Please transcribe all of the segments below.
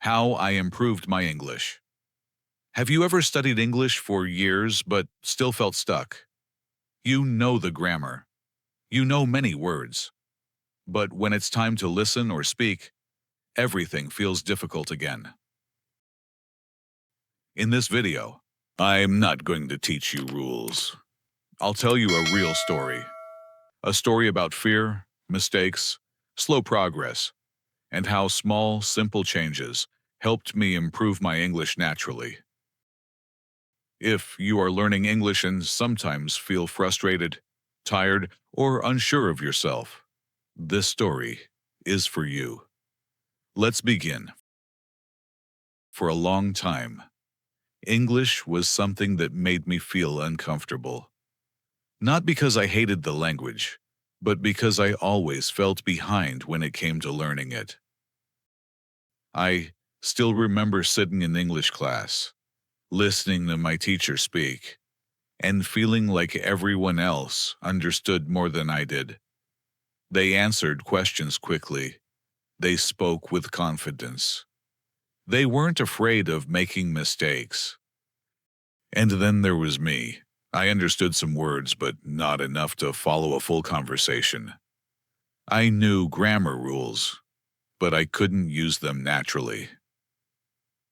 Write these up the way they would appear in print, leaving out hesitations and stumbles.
How I improved my English. Have you ever studied English for years but still felt stuck? You know the grammar. You know many words. But when it's time to listen or speak, everything feels difficult again. In this video, I'm not going to teach you rules. I'll tell you a real story. A story about fear, mistakes, slow progress, and how small, simple changes helped me improve my English naturally. If you are learning English and sometimes feel frustrated, tired, or unsure of yourself, this story is for you. Let's begin. For a long time, English was something that made me feel uncomfortable. Not because I hated the language, but because I always felt behind when it came to learning it. I still remember sitting in English class, listening to my teacher speak, and feeling like everyone else understood more than I did. They answered questions quickly. They spoke with confidence. They weren't afraid of making mistakes. And then there was me. I understood some words, but not enough to follow a full conversation. I knew grammar rules, but I couldn't use them naturally.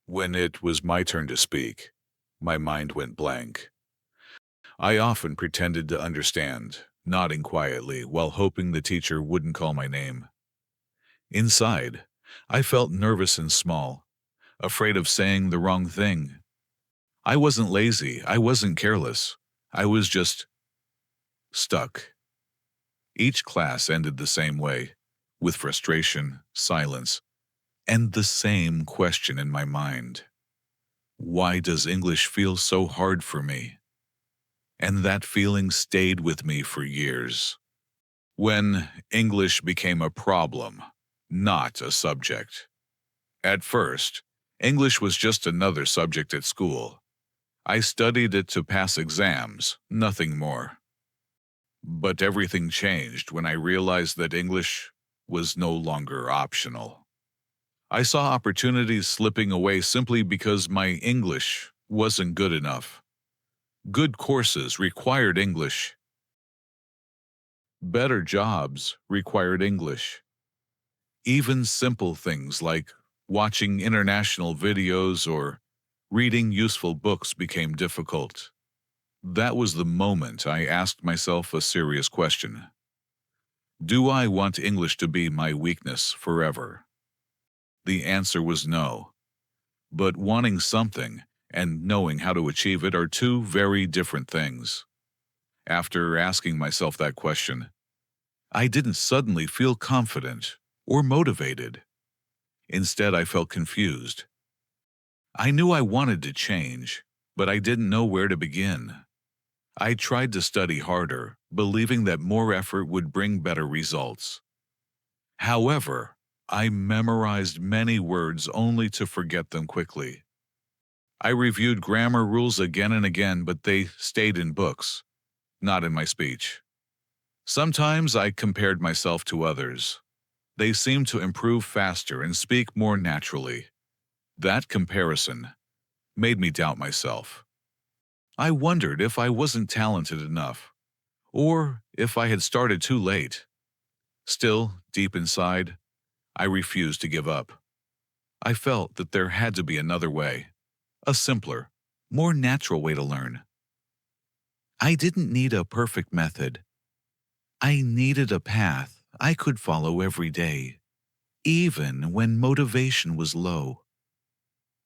When it was my turn to speak, my mind went blank. I often pretended to understand, nodding quietly while hoping the teacher wouldn't call my name. Inside, I felt nervous and small, afraid of saying the wrong thing. I wasn't lazy, I wasn't careless. I was just stuck. Each class ended the same way, with frustration, silence, and the same question in my mind. Why does English feel so hard for me? And that feeling stayed with me for years. When English became a problem, not a subject. At first, English was just another subject at school. I studied it to pass exams, nothing more. But everything changed when I realized that English was no longer optional. I saw opportunities slipping away simply because my English wasn't good enough. Good courses required English. Better jobs required English. Even simple things like watching international videos or reading useful books became difficult. That was the moment I asked myself a serious question. Do I want English to be my weakness forever? The answer was no. But wanting something and knowing how to achieve it are two very different things. After asking myself that question, I didn't suddenly feel confident or motivated. Instead, I felt confused. I knew I wanted to change, but I didn't know where to begin. I tried to study harder, believing that more effort would bring better results. However, I memorized many words only to forget them quickly. I reviewed grammar rules again and again, but they stayed in books, not in my speech. Sometimes I compared myself to others. They seemed to improve faster and speak more naturally. That comparison made me doubt myself. I wondered if I wasn't talented enough, or if I had started too late. Still, deep inside, I refused to give up. I felt that there had to be another way, a simpler, more natural way to learn. I didn't need a perfect method. I needed a path I could follow every day, even when motivation was low.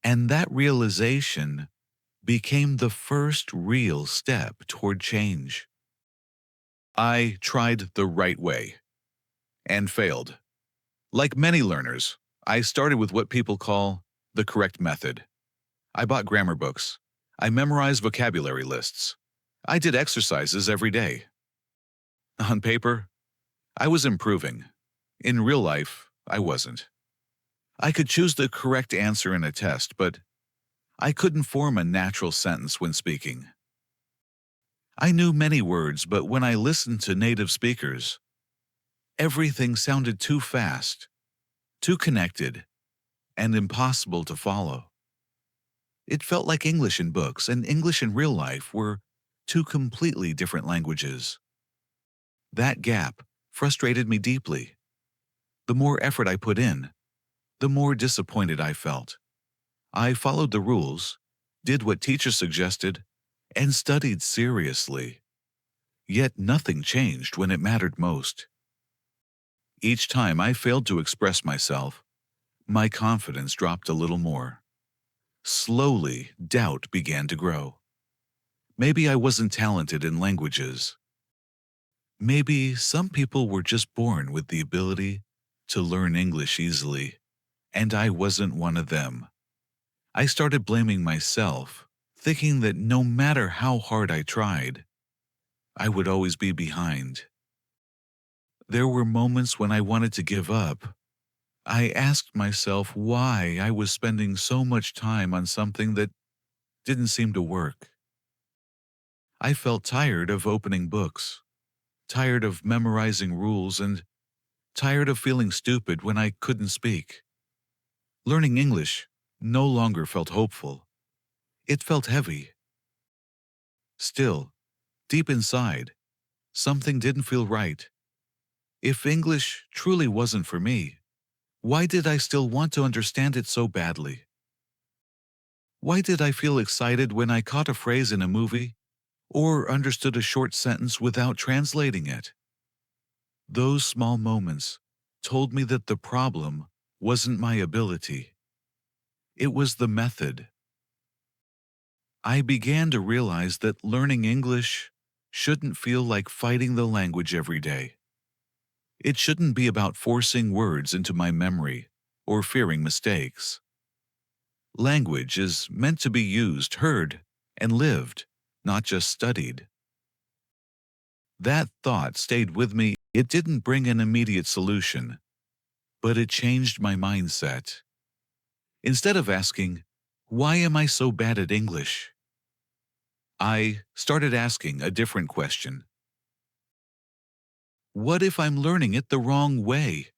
And that realization became the first real step toward change. I tried the right way and failed. Like many learners, I started with what people call the correct method. I bought grammar books. I memorized vocabulary lists. I did exercises every day. On paper, I was improving. In real life, I wasn't. I could choose the correct answer in a test, but I couldn't form a natural sentence when speaking. I knew many words, but when I listened to native speakers, everything sounded too fast, too connected, and impossible to follow. It felt like English in books and English in real life were two completely different languages. That gap frustrated me deeply. The more effort I put in, the more disappointed I felt. I followed the rules, did what teachers suggested, and studied seriously. Yet nothing changed when it mattered most. Each time I failed to express myself, my confidence dropped a little more. Slowly, doubt began to grow. Maybe I wasn't talented in languages. Maybe some people were just born with the ability to learn English easily, and I wasn't one of them. I started blaming myself, thinking that no matter how hard I tried, I would always be behind. There were moments when I wanted to give up. I asked myself why I was spending so much time on something that didn't seem to work. I felt tired of opening books, tired of memorizing rules, and tired of feeling stupid when I couldn't speak. Learning English no longer felt hopeful. It felt heavy. Still, deep inside, something didn't feel right. If English truly wasn't for me, why did I still want to understand it so badly? Why did I feel excited when I caught a phrase in a movie or understood a short sentence without translating it? Those small moments told me that the problem wasn't my ability. It was the method. I began to realize that learning English shouldn't feel like fighting the language every day. It shouldn't be about forcing words into my memory or fearing mistakes. Language is meant to be used, heard, and lived, not just studied. That thought stayed with me. It didn't bring an immediate solution, but it changed my mindset. Instead of asking, "Why am I so bad at English?" I started asking a different question. What if I'm learning it the wrong way?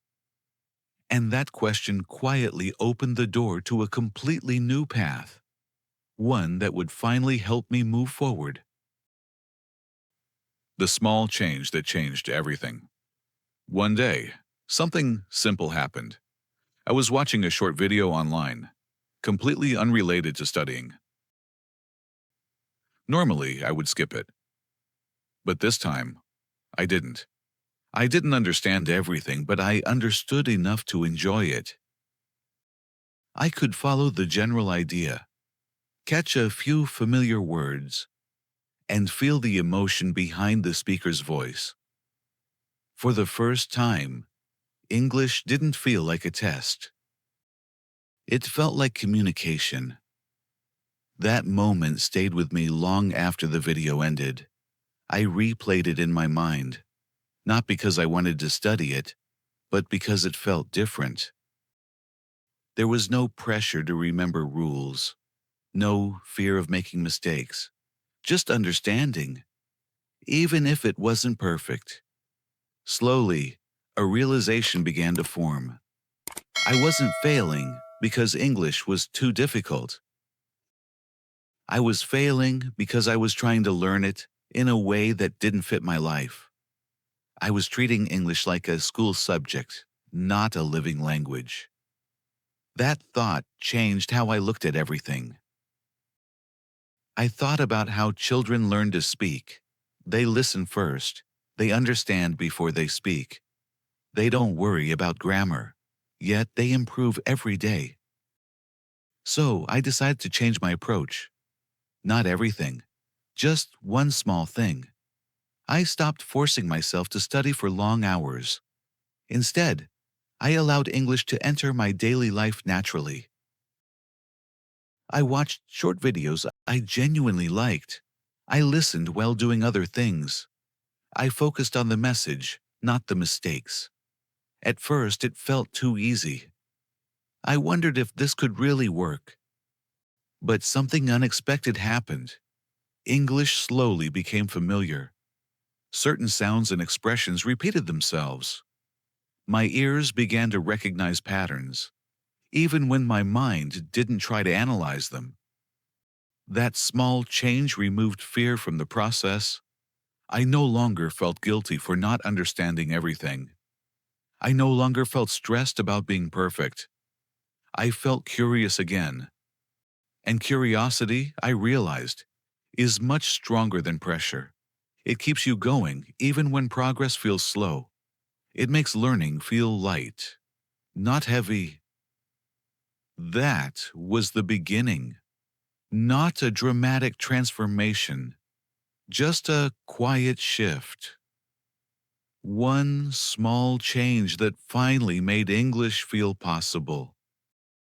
And that question quietly opened the door to a completely new path, one that would finally help me move forward. The small change that changed everything. One day, something simple happened. I was watching a short video online, completely unrelated to studying. Normally, I would skip it, but this time, I didn't. I didn't understand everything, but I understood enough to enjoy it. I could follow the general idea, catch a few familiar words, and feel the emotion behind the speaker's voice. For the first time, English didn't feel like a test. It felt like communication. That moment stayed with me long after the video ended. I replayed it in my mind, not because I wanted to study it, but because it felt different. There was no pressure to remember rules, no fear of making mistakes, just understanding, even if it wasn't perfect. Slowly, a realization began to form. I wasn't failing because English was too difficult. I was failing because I was trying to learn it in a way that didn't fit my life. I was treating English like a school subject, not a living language. That thought changed how I looked at everything. I thought about how children learn to speak. They listen first. They understand before they speak. They don't worry about grammar, yet they improve every day. So I decided to change my approach. Not everything, just one small thing. I stopped forcing myself to study for long hours. Instead, I allowed English to enter my daily life naturally. I watched short videos I genuinely liked. I listened while doing other things. I focused on the message, not the mistakes. At first, it felt too easy. I wondered if this could really work. But something unexpected happened. English slowly became familiar. Certain sounds and expressions repeated themselves. My ears began to recognize patterns. even when my mind didn't try to analyze them. That small change removed fear from the process. I no longer felt guilty for not understanding everything. I no longer felt stressed about being perfect. I felt curious again. And curiosity, I realized, is much stronger than pressure. It keeps you going even when progress feels slow. It makes learning feel light, not heavy. That was the beginning, not a dramatic transformation, just a quiet shift. One small change that finally made English feel possible.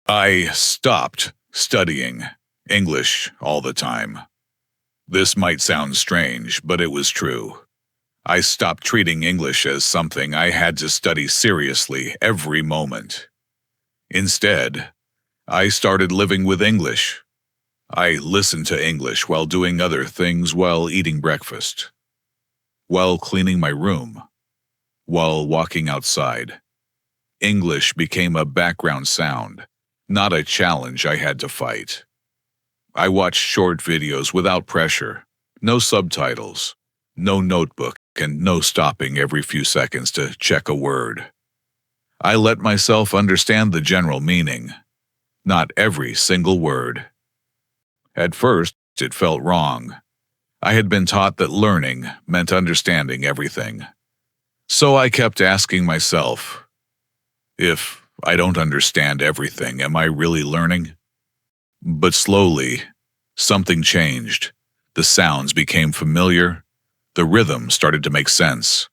I stopped studying English all the time. This might sound strange, but it was true. I stopped treating English as something I had to study seriously every moment. Instead, I started living with English. I listened to English while doing other things, while eating breakfast, while cleaning my room, while walking outside. English became a background sound, not a challenge I had to fight. I watched short videos without pressure, no subtitles, no notebook, and no stopping every few seconds to check a word. I let myself understand the general meaning, not every single word. At first, it felt wrong. I had been taught that learning meant understanding everything. So I kept asking myself, if I don't understand everything, am I really learning? But slowly, something changed. The sounds became familiar. The rhythm started to make sense.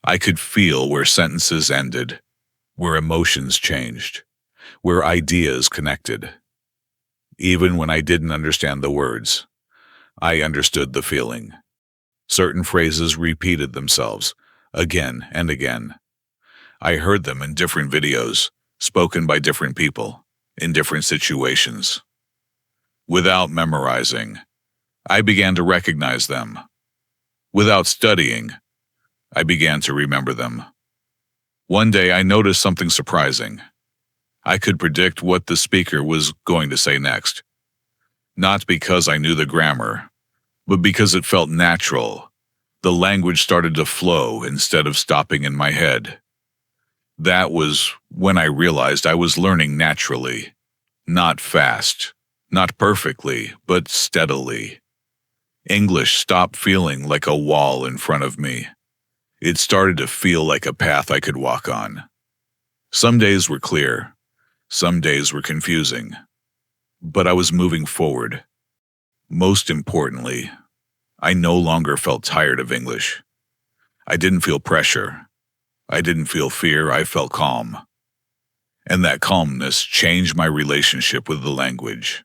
I could feel where sentences ended, where emotions changed, where ideas connected. Even when I didn't understand the words, I understood the feeling. Certain phrases repeated themselves, again and again. I heard them in different videos, spoken by different people, in different situations. Without memorizing, I began to recognize them. Without studying, I began to remember them. One day I noticed something surprising. I could predict what the speaker was going to say next. Not because I knew the grammar, but because it felt natural. The language started to flow instead of stopping in my head. That was when I realized I was learning naturally, not fast, not perfectly, but steadily. English stopped feeling like a wall in front of me. It started to feel like a path I could walk on. Some days were clear, some days were confusing, but I was moving forward. Most importantly, I no longer felt tired of English. I didn't feel pressure. I didn't feel fear. I felt calm. And that calmness changed my relationship with the language.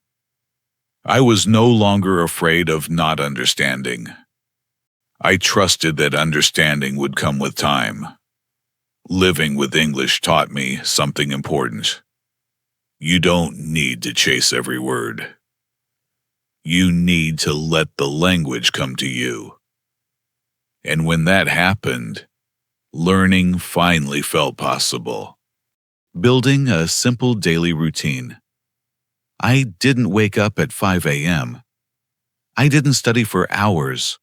I was no longer afraid of not understanding. I trusted that understanding would come with time. Living with English taught me something important. You don't need to chase every word. You need to let the language come to you. And when that happened, learning finally felt possible. Building a simple daily routine. I didn't wake up at 5 a.m. I didn't study for hours.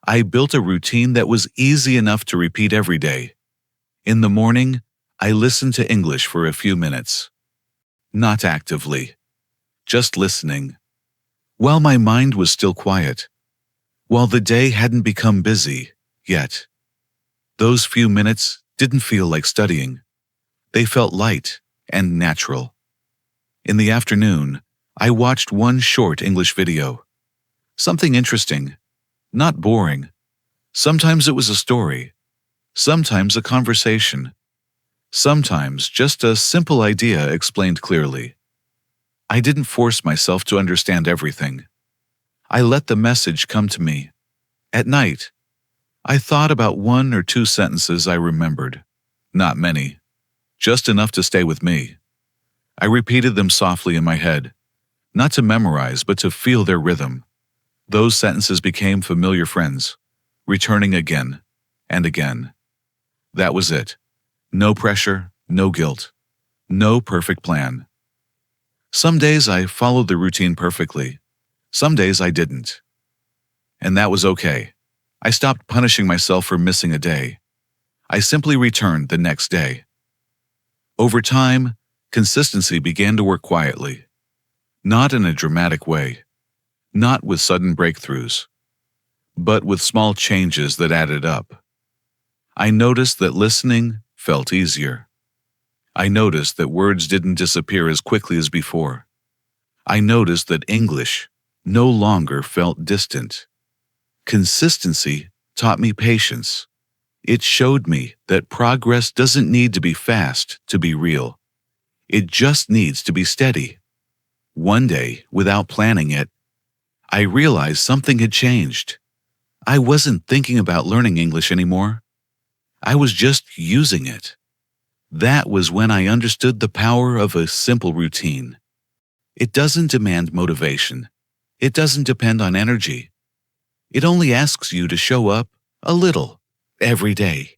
I built a routine that was easy enough to repeat every day. In the morning, I listened to English for a few minutes. Not actively, just listening. While my mind was still quiet. While the day hadn't become busy yet. Those few minutes didn't feel like studying. They felt light and natural. In the afternoon, I watched one short English video. Something interesting, not boring. Sometimes it was a story. Sometimes a conversation. Sometimes just a simple idea explained clearly. I didn't force myself to understand everything. I let the message come to me. At night, I thought about one or two sentences I remembered. Not many. Just enough to stay with me. I repeated them softly in my head, not to memorize, but to feel their rhythm. Those sentences became familiar friends, returning again and again. That was it. No pressure, no guilt. No perfect plan. Some days I followed the routine perfectly. Some days I didn't. And that was okay. I stopped punishing myself for missing a day. I simply returned the next day. Over time, consistency began to work quietly. Not in a dramatic way. Not with sudden breakthroughs. But with small changes that added up. I noticed that listening felt easier. I noticed that words didn't disappear as quickly as before. I noticed that English no longer felt distant. Consistency taught me patience. It showed me that progress doesn't need to be fast to be real. It just needs to be steady. One day, without planning it, I realized something had changed. I wasn't thinking about learning English anymore. I was just using it. That was when I understood the power of a simple routine. It doesn't demand motivation. It doesn't depend on energy. It only asks you to show up a little every day.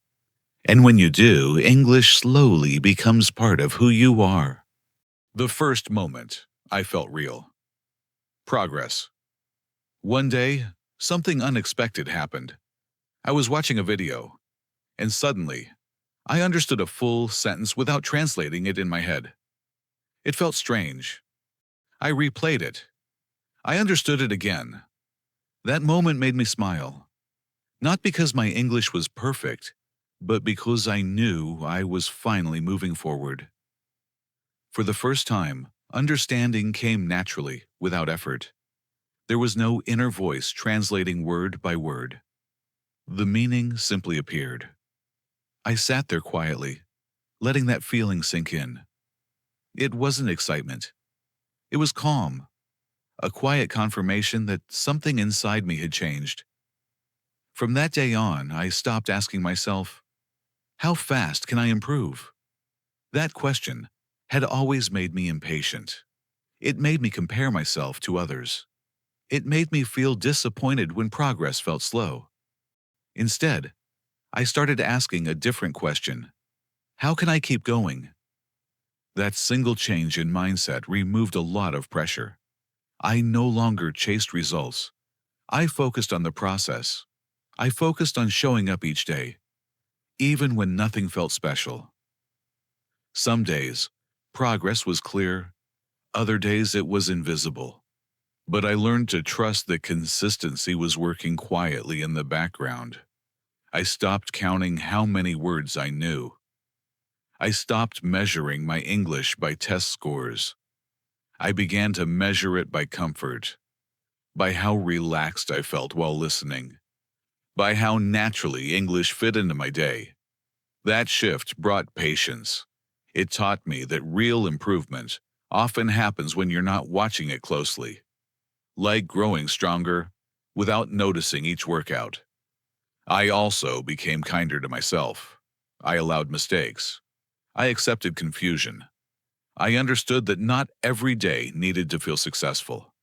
And when you do, English slowly becomes part of who you are. The first moment, I felt real. Progress. One day, something unexpected happened. I was watching a video, and suddenly, I understood a full sentence without translating it in my head. It felt strange. I replayed it. I understood it again. That moment made me smile. Not because my English was perfect, but because I knew I was finally moving forward. For the first time, understanding came naturally, without effort. There was no inner voice translating word by word. The meaning simply appeared. I sat there quietly, letting that feeling sink in. It wasn't excitement. It was calm, a quiet confirmation that something inside me had changed. From that day on, I stopped asking myself, how fast can I improve? That question had always made me impatient. It made me compare myself to others. It made me feel disappointed when progress felt slow. Instead, I started asking a different question. How can I keep going? That single change in mindset removed a lot of pressure. I no longer chased results. I focused on the process. I focused on showing up each day, even when nothing felt special. Some days, progress was clear. Other days, it was invisible. But I learned to trust that consistency was working quietly in the background. I stopped counting how many words I knew. I stopped measuring my English by test scores. I began to measure it by comfort, by how relaxed I felt while listening, by how naturally English fit into my day. That shift brought patience. It taught me that real improvement often happens when you're not watching it closely, like growing stronger without noticing each workout. I also became kinder to myself. I allowed mistakes. I accepted confusion. I understood that not every day needed to feel successful.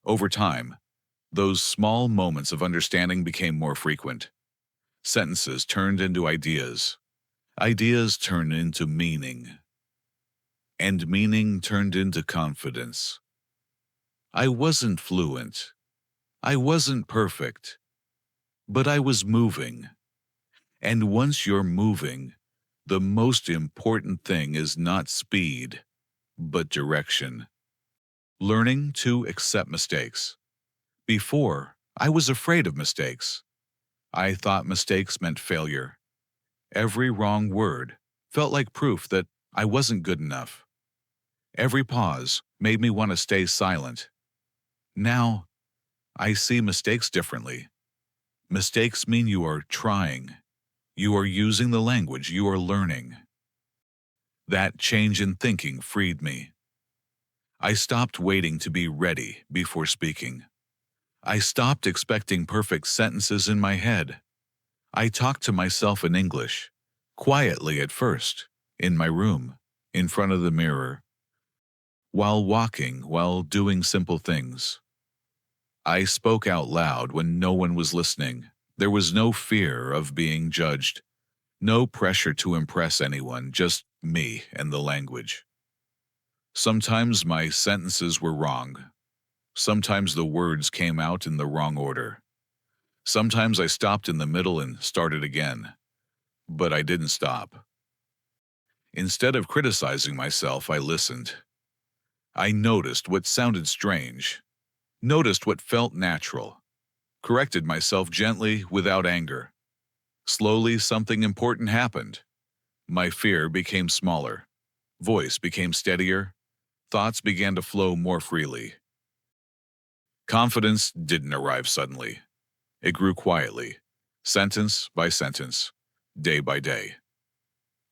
Over time, those small moments of understanding became more frequent. Sentences turned into ideas. Ideas turned into meaning. And meaning turned into confidence. I wasn't fluent. I wasn't perfect. But I was moving. And once you're moving, the most important thing is not speed, but direction. Learning to accept mistakes. Before, I was afraid of mistakes. I thought mistakes meant failure. Every wrong word felt like proof that I wasn't good enough. Every pause made me want to stay silent. Now, I see mistakes differently. Mistakes mean you are trying. You are using the language you are learning. That change in thinking freed me. I stopped waiting to be ready before speaking. I stopped expecting perfect sentences in my head. I talked to myself in English, quietly at first, in my room, in front of the mirror, while walking, while doing simple things. I spoke out loud when no one was listening. There was no fear of being judged, no pressure to impress anyone, just me and the language. Sometimes my sentences were wrong. Sometimes the words came out in the wrong order. Sometimes I stopped in the middle and started again. But I didn't stop. Instead of criticizing myself, I listened. I noticed what sounded strange, noticed what felt natural, corrected myself gently without anger. Slowly, something important happened. My fear became smaller. Voice became steadier. Thoughts began to flow more freely. Confidence didn't arrive suddenly. It grew quietly, sentence by sentence, day by day.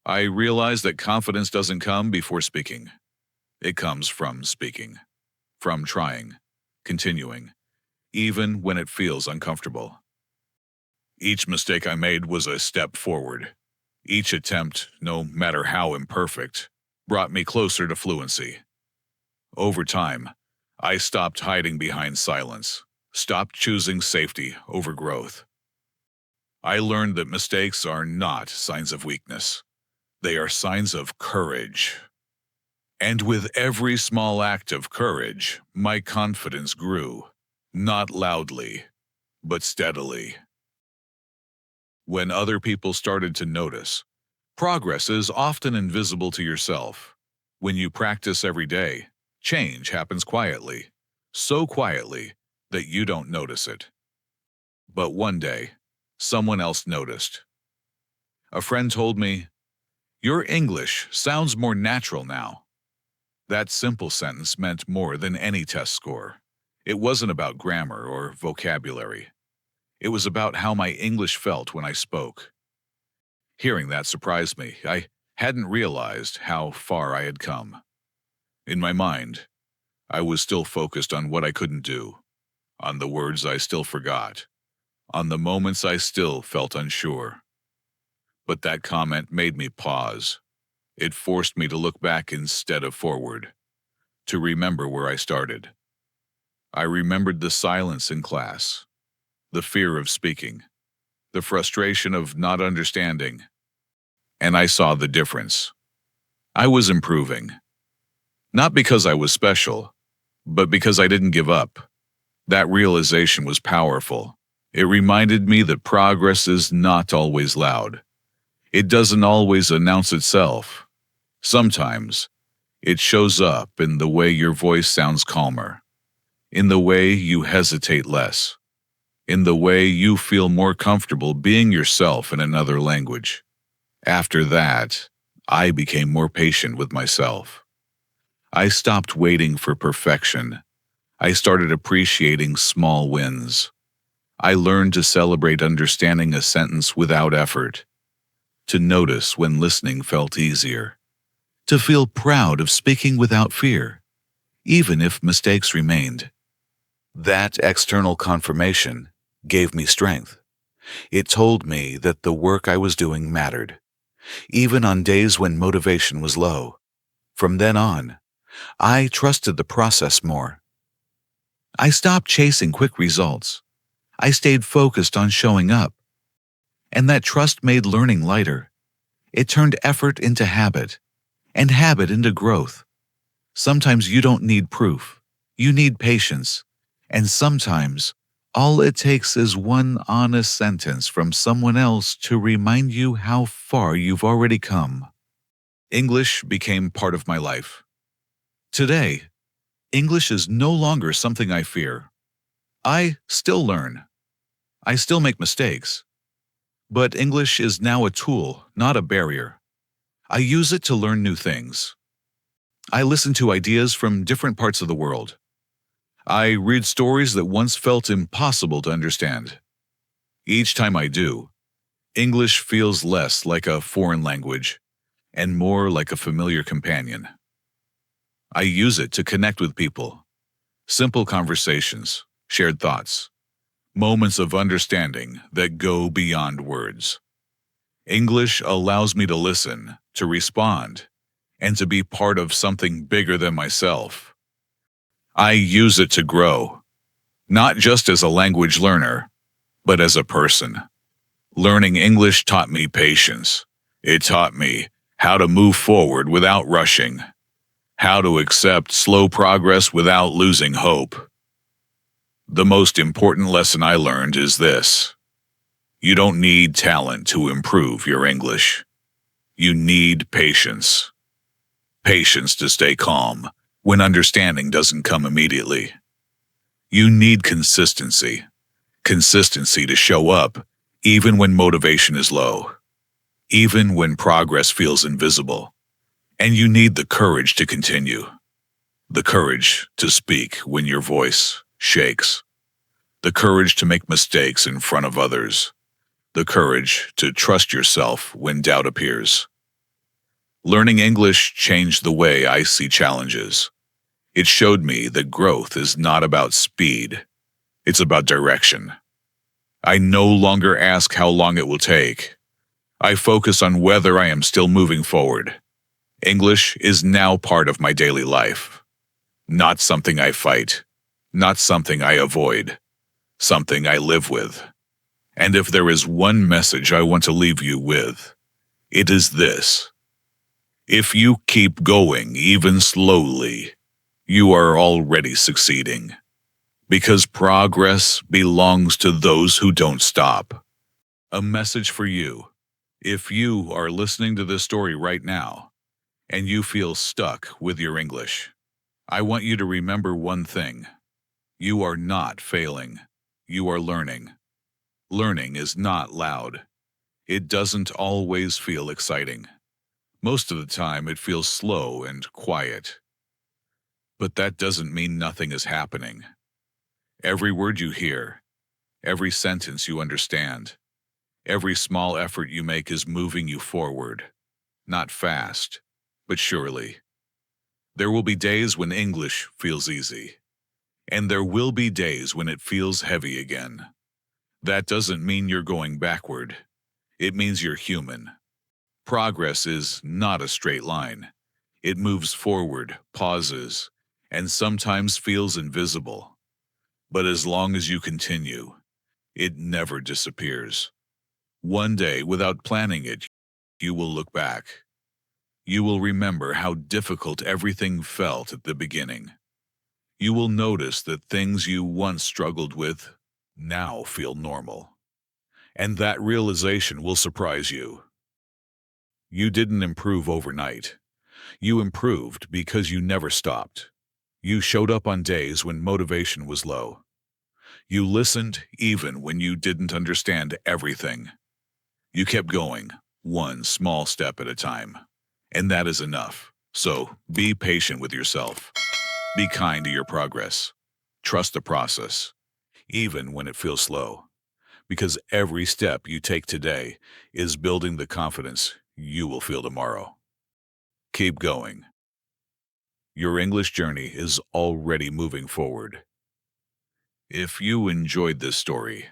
I realized that confidence doesn't come before speaking. It comes from speaking, from trying, continuing, even when it feels uncomfortable. Each mistake I made was a step forward. Each attempt, no matter how imperfect, brought me closer to fluency. Over time, I stopped hiding behind silence, stopped choosing safety over growth. I learned that mistakes are not signs of weakness. They are signs of courage. And with every small act of courage, my confidence grew, not loudly, but steadily. When other people started to notice, progress is often invisible to yourself. When you practice every day, change happens quietly, so quietly that you don't notice it. But one day, someone else noticed. A friend told me, "Your English sounds more natural now." That simple sentence meant more than any test score. It wasn't about grammar or vocabulary. It was about how my English felt when I spoke. Hearing that surprised me. I hadn't realized how far I had come. In my mind, I was still focused on what I couldn't do, on the words I still forgot, on the moments I still felt unsure. But that comment made me pause. It forced me to look back instead of forward, to remember where I started. I remembered the silence in class, the fear of speaking, the frustration of not understanding, and I saw the difference. I was improving, not because I was special, but because I didn't give up. That realization was powerful. It reminded me that progress is not always loud. It doesn't always announce itself. Sometimes, it shows up in the way your voice sounds calmer, in the way you hesitate less, in the way you feel more comfortable being yourself in another language. After that, I became more patient with myself. I stopped waiting for perfection. I started appreciating small wins. I learned to celebrate understanding a sentence without effort, to notice when listening felt easier, to feel proud of speaking without fear, even if mistakes remained. That external confirmation gave me strength. It told me that the work I was doing mattered, even on days when motivation was low. From then on, I trusted the process more. I stopped chasing quick results. I stayed focused on showing up, and that trust made learning lighter. It turned effort into habit, and habit into growth. Sometimes you don't need proof. You need patience. And sometimes, all it takes is one honest sentence from someone else to remind you how far you've already come. English became part of my life. Today, English is no longer something I fear. I still learn. I still make mistakes. But English is now a tool, not a barrier. I use it to learn new things. I listen to ideas from different parts of the world. I read stories that once felt impossible to understand. Each time I do, English feels less like a foreign language and more like a familiar companion. I use it to connect with people. Simple conversations, shared thoughts, moments of understanding that go beyond words. English allows me to listen, to respond, and to be part of something bigger than myself. I use it to grow, not just as a language learner, but as a person. Learning English taught me patience. It taught me how to move forward without rushing, how to accept slow progress without losing hope. The most important lesson I learned is this: you don't need talent to improve your English. You need patience. Patience to stay calm when understanding doesn't come immediately. You need consistency. Consistency to show up even when motivation is low, even when progress feels invisible. And you need the courage to continue. The courage to speak when your voice shakes. The courage to make mistakes in front of others. The courage to trust yourself when doubt appears. Learning English changed the way I see challenges. It showed me that growth is not about speed, it's about direction. I no longer ask how long it will take. I focus on whether I am still moving forward. English is now part of my daily life. Not something I fight, not something I avoid, something I live with. And if there is one message I want to leave you with, it is this: if you keep going even slowly, you are already succeeding. Because progress belongs to those who don't stop. A message for you. If you are listening to this story right now, and you feel stuck with your English, I want you to remember one thing. You are not failing. You are learning. Learning is not loud. It doesn't always feel exciting. Most of the time, it feels slow and quiet. But that doesn't mean nothing is happening. Every word you hear, every sentence you understand, every small effort you make is moving you forward. Not fast, but surely. There will be days when English feels easy, and there will be days when it feels heavy again. That doesn't mean you're going backward. It means you're human. Progress is not a straight line. It moves forward, pauses, and sometimes feels invisible. But as long as you continue, it never disappears. One day, without planning it, you will look back. You will remember how difficult everything felt at the beginning. You will notice that things you once struggled with now feel normal. And that realization will surprise you. You didn't improve overnight. You improved because you never stopped. You showed up on days when motivation was low. You listened even when you didn't understand everything. You kept going, one small step at a time. And that is enough. So be patient with yourself. Be kind to your progress. Trust the process, even when it feels slow. Because every step you take today is building the confidence you will feel tomorrow. Keep going. Your English journey is already moving forward. If you enjoyed this story,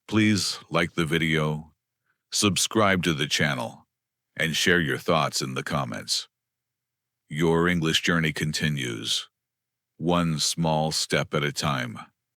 please like the video, subscribe to the channel, and share your thoughts in the comments. Your English journey continues, one small step at a time.